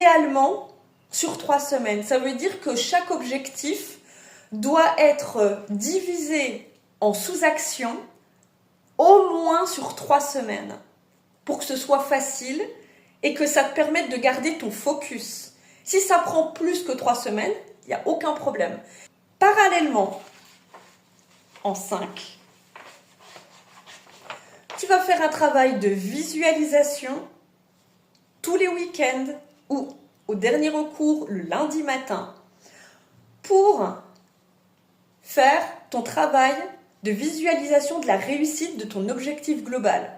idéalement sur 3 semaines. Ça veut dire que chaque objectif doit être divisé en sous-actions au moins sur 3 semaines pour que ce soit facile et que ça te permette de garder ton focus. Si ça prend plus que 3 semaines, il n'y a aucun problème. Parallèlement, en 5, tu vas faire un travail de visualisation tous les week-ends ou au dernier recours le lundi matin pour faire ton travail de visualisation de la réussite de ton objectif global.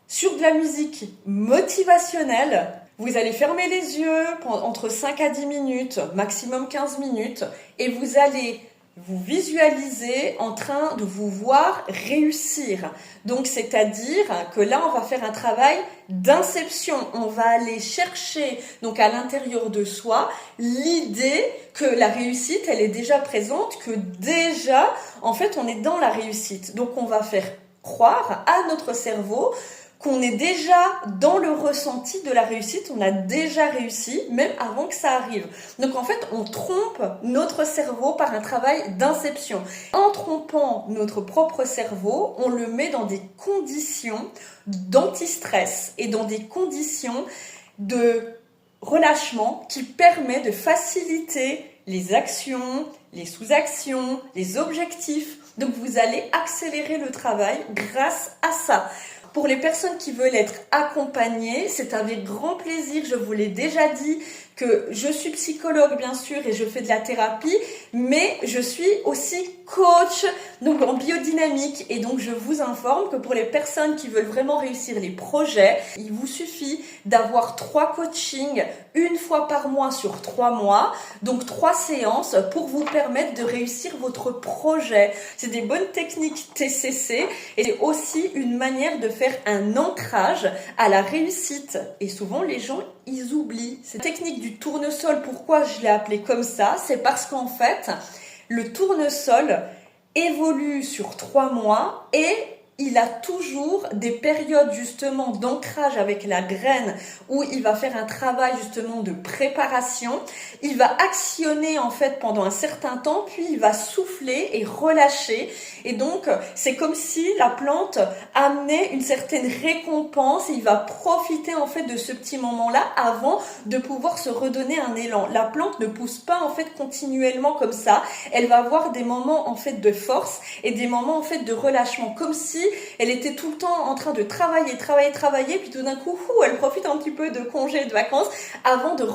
Sur de la musique motivationnelle, vous allez fermer les yeux entre 5 à 10 minutes, maximum 15 minutes, et vous allez vous visualiser en train de vous voir réussir. Donc, c'est-à-dire que là, on va faire un travail d'inception. On va aller chercher, donc à l'intérieur de soi, l'idée que la réussite, elle est déjà présente, que déjà, en fait, on est dans la réussite. Donc, on va faire croire à notre cerveau qu'on est déjà dans le ressenti de la réussite, on a déjà réussi, même avant que ça arrive. Donc en fait, on trompe notre cerveau par un travail d'inception. En trompant notre propre cerveau, on le met dans des conditions d'anti-stress et dans des conditions de relâchement qui permet de faciliter les actions, les sous-actions, les objectifs. Donc vous allez accélérer le travail grâce à ça. Pour les personnes qui veulent être accompagnées, c'est avec grand plaisir, je vous l'ai déjà dit, que je suis psychologue bien sûr et je fais de la thérapie, mais je suis aussi coach donc en biodynamique et donc je vous informe que pour les personnes qui veulent vraiment réussir les projets, il vous suffit d'avoir 3 coachings une fois par mois sur 3 mois, donc 3 séances pour vous permettre de réussir votre projet. C'est des bonnes techniques TCC et c'est aussi une manière de faire un ancrage à la réussite et souvent les gens ils oublient. Cette technique du tournesol, pourquoi je l'ai appelée comme ça? C'est parce qu'en fait, le tournesol évolue sur 3 mois et il a toujours des périodes justement d'ancrage avec la graine où il va faire un travail justement de préparation. Il va actionner en fait pendant un certain temps, puis il va souffler et relâcher. Et donc, c'est comme si la plante amenait une certaine récompense et il va profiter en fait de ce petit moment-là avant de pouvoir se redonner un élan. La plante ne pousse pas en fait continuellement comme ça. Elle va avoir des moments en fait de force et des moments en fait de relâchement, comme si elle était tout le temps en train de travailler, puis tout d'un coup, elle profite un petit peu de congé, de vacances, avant de